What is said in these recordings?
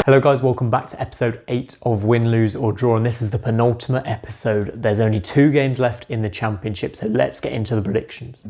Hello guys, welcome back to episode 8 of Win, Lose or Draw, and this is the penultimate episode. There's only 2 games left in the championship, so let's get into the predictions.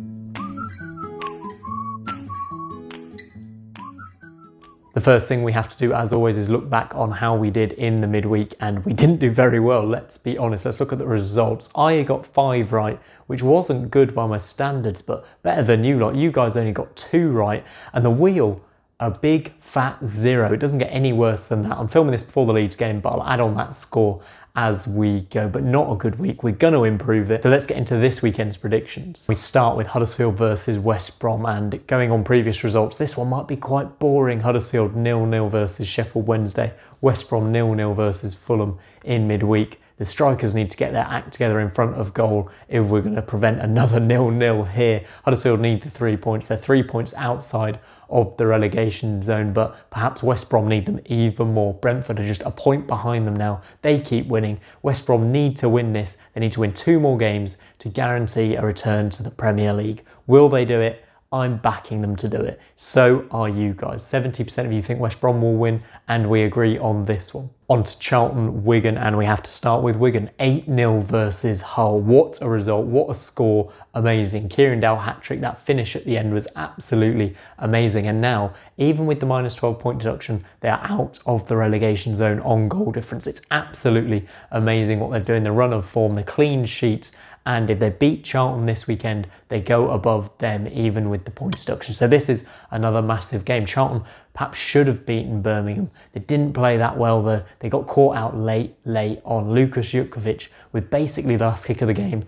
The first thing we have to do, as always, is look back on how we did in the midweek, and we didn't do very well, let's be honest. Let's look at the results. I got 5 right, which wasn't good by my standards, but better than you lot. You guys only got 2 right, and the wheel, a big fat 0. It doesn't get any worse than that. I'm filming this before the Leeds game, but I'll add on that score as we go, but not a good week. We're going to improve it. So let's get into this weekend's predictions. We start with Huddersfield versus West Brom, and going on previous results, this one might be quite boring. Huddersfield 0-0 versus Sheffield Wednesday. West Brom 0-0 versus Fulham in midweek. The strikers need to get their act together in front of goal if we're going to prevent another 0-0 here. Huddersfield need the 3 points. They're 3 points outside of the relegation zone, but perhaps West Brom need them even more. Brentford are just a point behind them now. They keep winning. West Brom need to win this. They need to win 2 more games to guarantee a return to the Premier League. Will they do it? I'm backing them to do it. So are you guys. 70% of you think West Brom will win, and we agree on this one. On to Charlton, Wigan, and we have to start with Wigan. 8-0 versus Hull. What a result, what a score, amazing. Kieran Dowell hat-trick, that finish at the end was absolutely amazing. And now, even with the minus 12 point deduction, they are out of the relegation zone on goal difference. It's absolutely amazing what they're doing, the run of form, the clean sheets, and if they beat Charlton this weekend, they go above them even with the points deduction. So this is another massive game. Charlton perhaps should have beaten Birmingham. They didn't play that well though. They got caught out late on. Lukas Jutkovic, with basically the last kick of the game,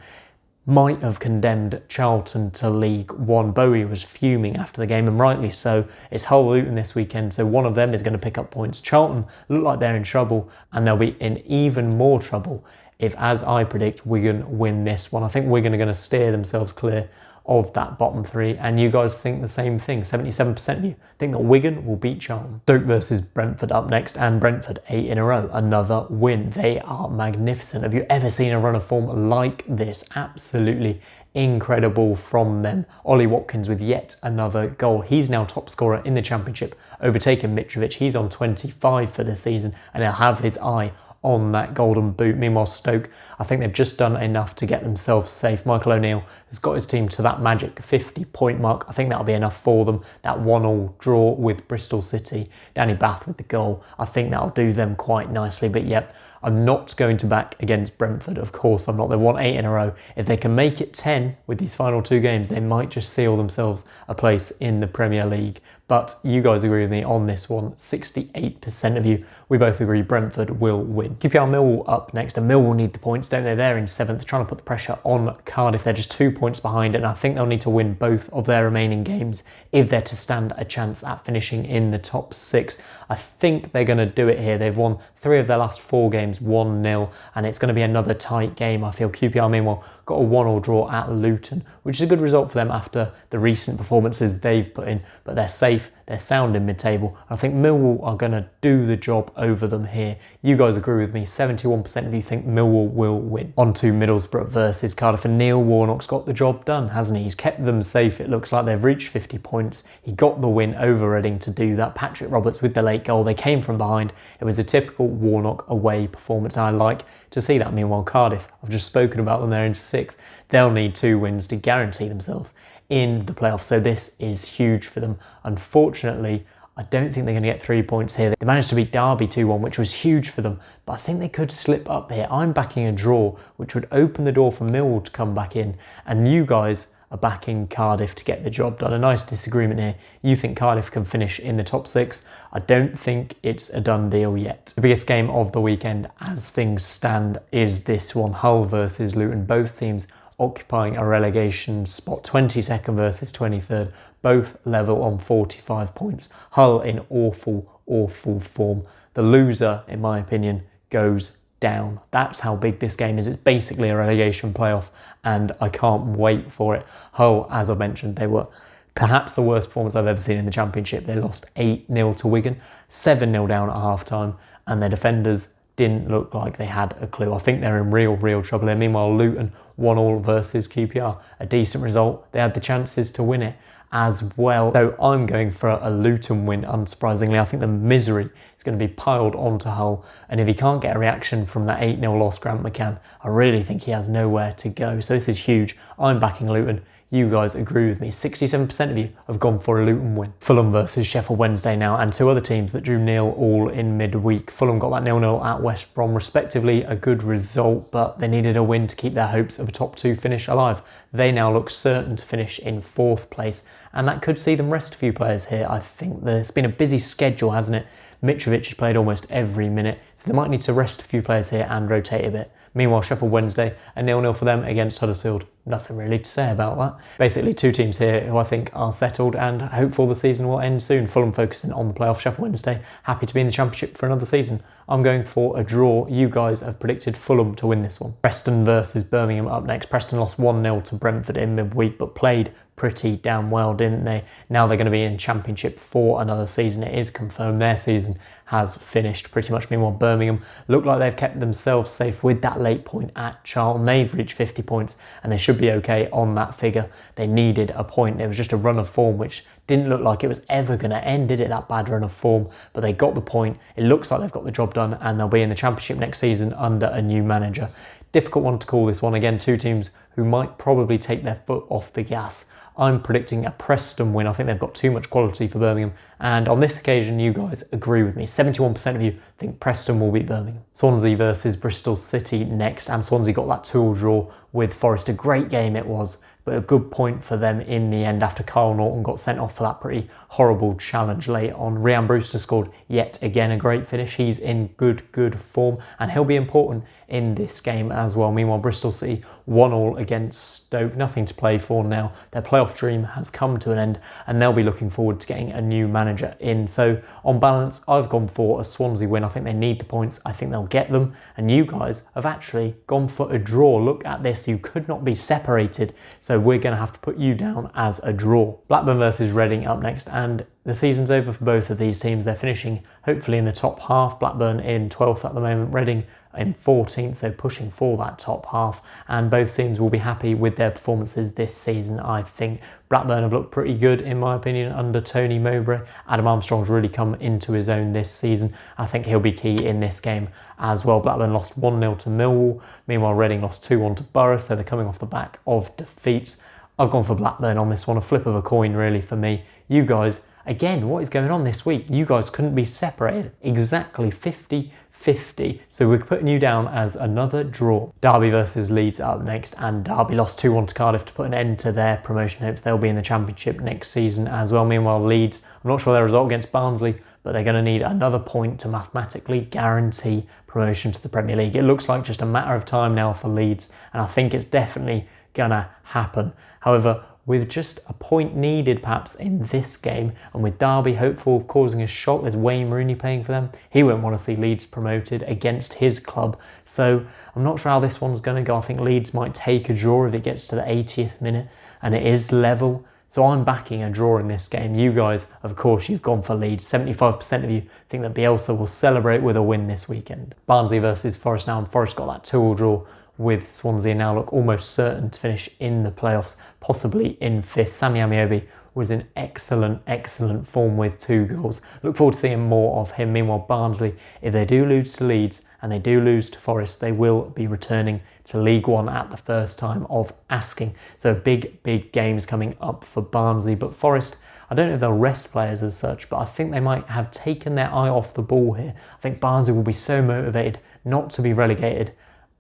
might have condemned Charlton to League One. Bowie was fuming after the game, and rightly so. It's Hull Luton this weekend, so one of them is going to pick up points. Charlton look like they're in trouble, and they'll be in even more trouble if, as I predict, Wigan win this one. I think Wigan are going to steer themselves clear of that bottom 3, and you guys think the same thing. 77% of you think that Wigan will beat Charlton. Stoke versus Brentford up next, and Brentford 8 in a row, another win. They are magnificent. Have you ever seen a run of form like this? Absolutely incredible from them. Ollie Watkins with yet another goal. He's now top scorer in the championship, overtaking Mitrovic. He's on 25 for the season, and he'll have his eye on that golden boot. Meanwhile, Stoke, I think they've just done enough to get themselves safe. Michael O'Neill has got his team to that magic 50-point mark. I think that'll be enough for them. That 1-1 draw with Bristol City, Danny Bath with the goal, I think that'll do them quite nicely. But yep, I'm not going to back against Brentford. Of course I'm not. They won 8 in a row. If they can make it 10 with these final 2 games, they might just seal themselves a place in the Premier League. But you guys agree with me on this one. 68% of you, we both agree Brentford will win. QPR Millwall up next, and Millwall need the points, don't they? They're in 7th, trying to put the pressure on Cardiff. They're just 2 points behind, and I think they'll need to win both of their remaining games if they're to stand a chance at finishing in the top 6. I think they're going to do it here. They've won 3 of their last 4 games 1-0, and it's going to be another tight game. I feel QPR meanwhile got a 1-1 draw at Luton, which is a good result for them after the recent performances they've put in, but they're safe, they're sound in mid-table. I think Millwall are going to do the job over them here. You guys agree with me. 71% of you think Millwall will win. On to Middlesbrough versus Cardiff, and Neil Warnock's got the job done, hasn't he? He's kept them safe. It looks like they've reached 50 points. He got the win over Reading to do that. Patrick Roberts with the late goal. They came from behind. It was a typical Warnock away performance, and I like to see that. Meanwhile, Cardiff, I've just spoken about them, they're in 6th. They'll need 2 wins to guarantee themselves in the playoffs, so this is huge for them. Unfortunately, I don't think they're going to get 3 points here. They managed to beat Derby 2-1, which was huge for them, but I think they could slip up here. I'm backing a draw, which would open the door for Millwall to come back in, and you guys are backing Cardiff to get the job done. A nice disagreement here. You think Cardiff can finish in the top 6. I don't think it's a done deal yet. The biggest game of the weekend as things stand is this one, Hull versus Luton. Both teams occupying a relegation spot, 22nd versus 23rd, both level on 45 points. Hull in awful form. The loser, in my opinion, goes down. That's how big this game is. It's basically a relegation playoff, and I can't wait for it. Hull, as I mentioned, they were perhaps the worst performance I've ever seen in the championship. They lost 8-0 to Wigan, 7-0 down at half-time, and their defenders didn't look like they had a clue. I think they're in real trouble there. Meanwhile, Luton 1-1 versus QPR, a decent result. They had the chances to win it, as well. So I'm going for a Luton win, unsurprisingly. I think the misery is going to be piled onto Hull, and if he can't get a reaction from that 8-0 loss, Grant McCann, I really think he has nowhere to go. So this is huge. I'm backing Luton. You guys agree with me. 67% of you have gone for a Luton win. Fulham versus Sheffield Wednesday now, and two other teams that drew nil all in midweek. Fulham got that 0-0 at West Brom, respectively, a good result, but they needed a win to keep their hopes of a top 2 finish alive. They now look certain to finish in 4th place, and that could see them rest a few players here. I think there's been a busy schedule, hasn't it? Mitrovic has played almost every minute, so they might need to rest a few players here and rotate a bit. Meanwhile, Sheffield Wednesday, a 0-0 for them against Huddersfield. Nothing really to say about that. Basically, two teams here who I think are settled and hopeful the season will end soon. Fulham focusing on the playoff. Sheffield Wednesday happy to be in the Championship for another season. I'm going for a draw. You guys have predicted Fulham to win this one. Preston versus Birmingham up next. Preston lost 1-0 to Brentford in midweek, but played pretty damn well, didn't they? Now they're going to be in Championship for another season. It is confirmed their season has finished pretty much. Meanwhile, Birmingham look like they've kept themselves safe with that late point at Charlton. They've reached 50 points and they should be okay on that figure. They needed a point. It was just a run of form which didn't look like it was ever going to end, did it? That bad run of form, but they got the point. It looks like they've got the job done and they'll be in the Championship next season under a new manager. Difficult one to call this one. Again, two teams who might probably take their foot off the gas. I'm predicting a Preston win. I think they've got too much quality for Birmingham. And on this occasion, you guys agree with me. 71% of you think Preston will beat Birmingham. Swansea versus Bristol City next. And Swansea got that 2-2 draw with Forest. A great game it was, but a good point for them in the end after Kyle Norton got sent off for that pretty horrible challenge late on. Ryan Brewster scored yet again a great finish. He's in good form and he'll be important in this game as well. Meanwhile, Bristol City 1-1 against Stoke. Nothing to play for now. Their playoff dream has come to an end and they'll be looking forward to getting a new manager in. So on balance, I've gone for a Swansea win. I think they need the points. I think they'll get them. And you guys have actually gone for a draw. Look at this. You could not be separated. So we're going to have to put you down as a draw. Blackburn versus Reading up next, and the season's over for both of these teams. They're finishing hopefully in the top half. Blackburn in 12th at the moment, Reading in 14th, so pushing for that top half. And both teams will be happy with their performances this season, I think. Blackburn have looked pretty good, in my opinion, under Tony Mowbray. Adam Armstrong's really come into his own this season. I think he'll be key in this game as well. Blackburn lost 1-0 to Millwall. Meanwhile, Reading lost 2-1 to Borough, so they're coming off the back of defeats. I've gone for Blackburn on this one, a flip of a coin really for me. You guys, again, what is going on this week? You guys couldn't be separated. Exactly 50-50. So we're putting you down as another draw. Derby versus Leeds up next, and Derby lost 2-1 to Cardiff to put an end to their promotion hopes. They'll be in the Championship next season as well. Meanwhile, Leeds, I'm not sure their result against Barnsley, but they're going to need another point to mathematically guarantee promotion to the Premier League. It looks like just a matter of time now for Leeds, and I think it's definitely going to happen. However, with just a point needed perhaps in this game, and with Derby hopeful of causing a shock, there's Wayne Rooney playing for them. He won't want to see Leeds promoted against his club. So I'm not sure how this one's going to go. I think Leeds might take a draw if it gets to the 80th minute and it is level. So I'm backing a draw in this game. You guys, of course, you've gone for Leeds. 75% of you think that Bielsa will celebrate with a win this weekend. Barnsley versus Forest now, and Forest got that 2-2 draw with Swansea now look almost certain to finish in the playoffs, possibly in 5th. Sammy Amiobi was in excellent form with 2 goals. Look forward to seeing more of him. Meanwhile, Barnsley, if they do lose to Leeds and they do lose to Forest, they will be returning to League One at the first time of asking. So big games coming up for Barnsley. But Forest, I don't know if they'll rest players as such, but I think they might have taken their eye off the ball here. I think Barnsley will be so motivated not to be relegated.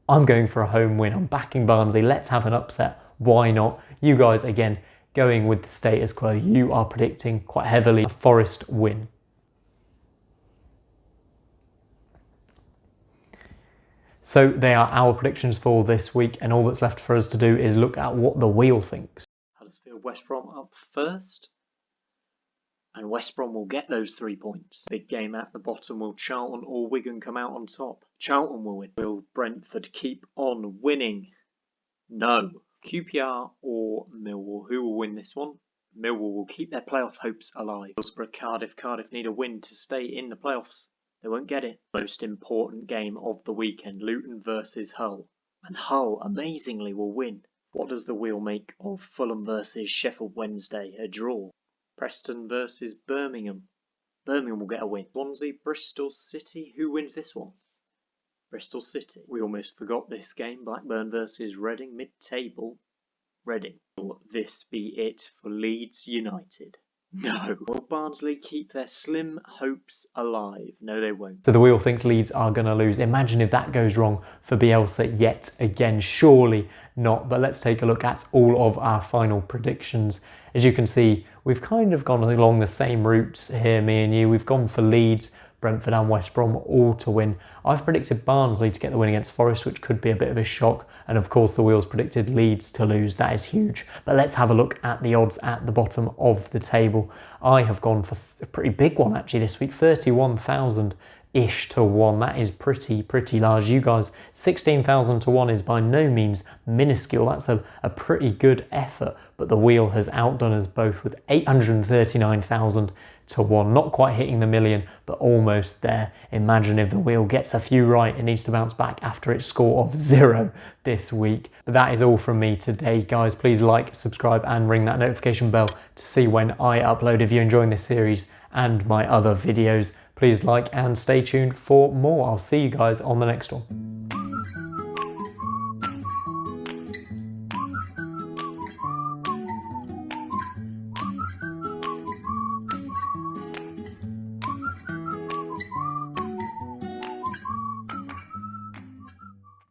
I'm going for a home win. I'm backing Barnsley. Let's have an upset. Why not? You guys, again, going with the status quo. You are predicting quite heavily a Forest win. So they are our predictions for this week, and all that's left for us to do is look at what the wheel thinks. Huddersfield West Brom up first. And West Brom will get those 3 points. Big game at the bottom. Will Charlton or Wigan come out on top? Charlton will win. Will Brentford keep on winning? No. QPR or Millwall? Who will win this one? Millwall will keep their playoff hopes alive. Middlesbrough, Cardiff. Cardiff need a win to stay in the playoffs. They won't get it. Most important game of the weekend. Luton versus Hull. And Hull, amazingly, will win What does the wheel make of Fulham versus Sheffield Wednesday? A draw. Preston versus Birmingham. Birmingham will get a win. Swansea, Bristol City. Who wins this one? Bristol City. We almost forgot this game. Blackburn versus Reading. Mid-table. Reading. Will this be it for Leeds United? No. Will Barnsley keep their slim hopes alive? No, they won't. So the wheel thinks Leeds are going to lose. Imagine if that goes wrong for Bielsa yet again. Surely not. But let's take a look at all of our final predictions. As you can see, we've kind of gone along the same routes here, me and you. We've gone for Leeds, Brentford and West Brom all to win. I've predicted Barnsley to get the win against Forest, which could be a bit of a shock. And of course, the wheels predicted Leeds to lose. That is huge. But let's have a look at the odds at the bottom of the table. I have gone for a pretty big one actually this week, 31,000-ish to 1. That is pretty large. You guys, 16,000 to 1 is by no means minuscule. That's a pretty good effort. But the wheel has outdone us both with 839,000 to 1. Not quite hitting the million, but almost there. Imagine if the wheel gets a few right. It needs to bounce back after its score of 0 this week. But that is all from me today, guys. Please like, subscribe and ring that notification bell to see when I upload. If you're enjoying this series and my other videos, please like and stay tuned for more. I'll see you guys on the next one.